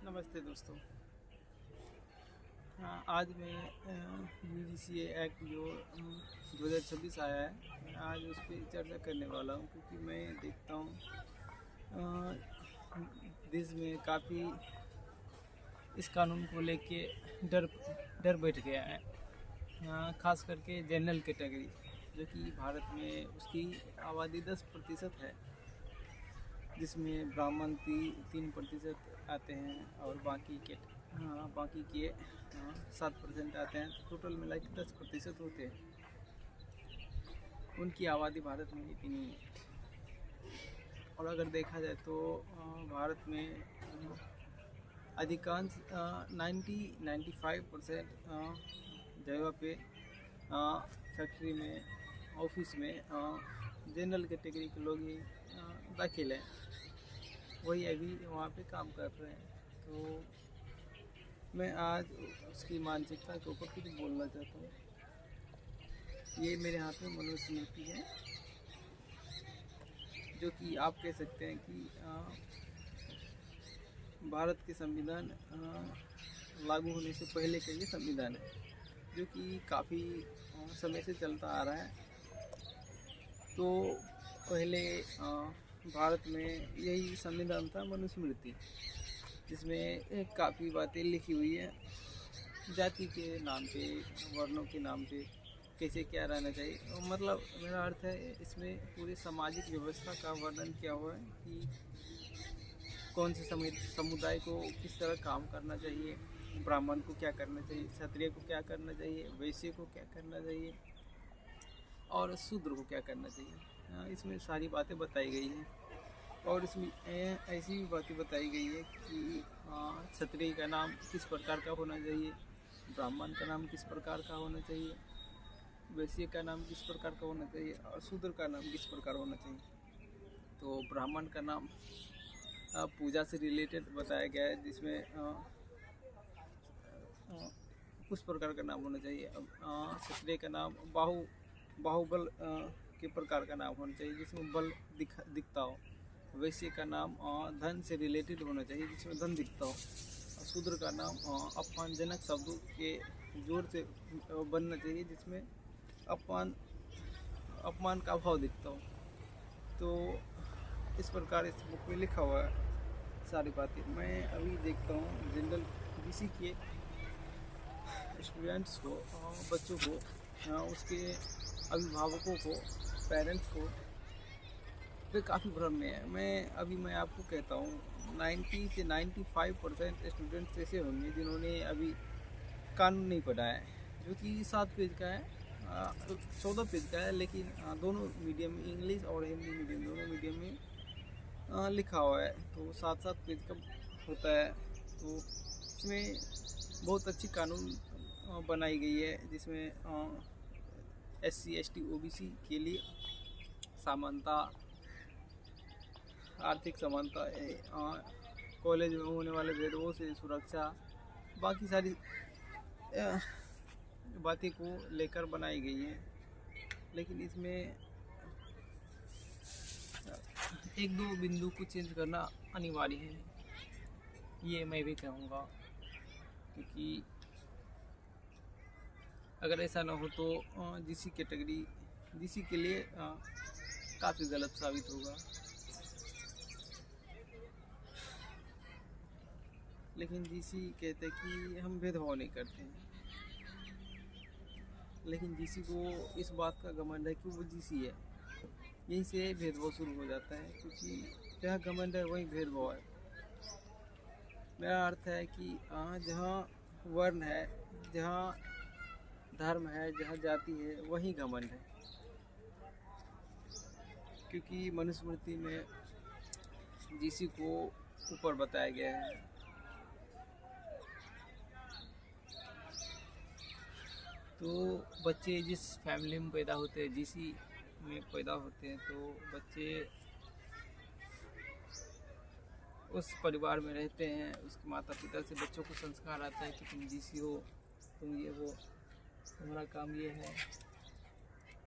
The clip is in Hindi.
नमस्ते दोस्तों। आज मैं UGC एक्ट जो 2026 आया है, मैं आज उस पर चर्चा करने वाला हूँ क्योंकि मैं देखता हूँ देश में काफ़ी इस कानून को लेके डर बैठ गया है। ख़ास करके जनरल कैटेगरी जो कि भारत में उसकी आबादी 10% है, जिसमें ब्राह्मण 3% आते हैं और बाकी के 7% आते हैं। टोटल मिला के 10% होते हैं। उनकी आबादी भारत में इतनी है। और अगर देखा जाए तो भारत में अधिकांश 90-95% जगह पे फैक्ट्री में, ऑफिस में जनरल कैटेगरी के लोग ही दाखिल हैं। वही अभी वहाँ पे काम कर रहे हैं। तो मैं आज उसकी मानसिकता के ऊपर कुछ बोलना चाहता हूँ। ये मेरे हाथ में मनुस्मृति है, जो कि आप कह सकते हैं कि भारत के संविधान लागू होने से पहले का ये संविधान है, जो कि काफ़ी समय से चलता आ रहा है। तो पहले भारत में यही संविधान था, मनुस्मृति, जिसमें काफ़ी बातें लिखी हुई है जाति के नाम पे, वर्णों के नाम पे कैसे क्या रहना चाहिए। मतलब मेरा अर्थ है इसमें पूरे सामाजिक व्यवस्था का वर्णन किया हुआ है कि कौन से समुदाय को किस तरह काम करना चाहिए, ब्राह्मण को क्या करना चाहिए, क्षत्रिय को क्या करना चाहिए, वैश्य को क्या करना चाहिए और शूद्र को क्या करना चाहिए। इसमें सारी बातें बताई गई हैं। और इसमें ऐसी भी बातें बताई गई है कि क्षत्रिय का नाम किस प्रकार का होना चाहिए, ब्राह्मण का नाम किस प्रकार का होना चाहिए, वैश्य का नाम किस प्रकार का होना चाहिए और शूद्र का नाम किस प्रकार होना चाहिए। तो ब्राह्मण का नाम पूजा से रिलेटेड बताया गया है, जिसमें उस प्रकार का नाम होना चाहिए। अब क्षत्रिय का नाम बाहुबल के प्रकार का नाम होना चाहिए, जिसमें बल दिखता हो। वैश्य का नाम धन से रिलेटेड होना चाहिए, जिसमें धन दिखता हो। शूद्र का नाम अपमानजनक शब्दों के जोर से बनना चाहिए, जिसमें अपमान का भाव दिखता हो। तो इस प्रकार इस बुक में लिखा हुआ है सारी बातें। मैं अभी देखता हूँ जनरल UGC के स्टूडेंट्स को, बच्चों को, उसके अभिभावकों को, पेरेंट्स को वे काफ़ी भ्रम में है। मैं आपको कहता हूँ 90 से 95% स्टूडेंट्स ऐसे होंगे जिन्होंने अभी कानून नहीं पढ़ा है, जो कि 7 पेज का है, 14 पेज का है, लेकिन दोनों मीडियम में, इंग्लिश और हिंदी मीडियम, दोनों मीडियम में लिखा हुआ है। तो 7-7 पेज का होता है। तो इसमें बहुत अच्छी कानून बनाई गई है, जिसमें SC ST OBC के लिए समानता, आर्थिक समानता, कॉलेज में होने वाले भेदभाव से सुरक्षा, बाकी सारी बातें को लेकर बनाई गई है। लेकिन इसमें 1-2 बिंदु को चेंज करना अनिवार्य है, ये मैं भी कहूँगा। क्योंकि अगर ऐसा ना हो तो GC के लिए काफ़ी गलत साबित होगा। लेकिन GC कहते हैं कि हम भेदभाव नहीं करते हैं, लेकिन GC को इस बात का घमंड है कि वो GC है। यहीं से भेदभाव शुरू हो जाता है, क्योंकि जहाँ घमंड है वहीं भेदभाव है। मेरा अर्थ है कि जहाँ वर्ण है, जहाँ धर्म है, जहाँ जाति है, वहीं घमंड है। क्योंकि मनुस्मृति में GC को ऊपर बताया गया है। तो बच्चे जिस फैमिली में पैदा होते हैं, GC में पैदा होते हैं, तो बच्चे उस परिवार में रहते हैं। उसके माता पिता से बच्चों को संस्कार आता है कि तुम GC हो, तुम ये हो, तुम्हारा काम ये है।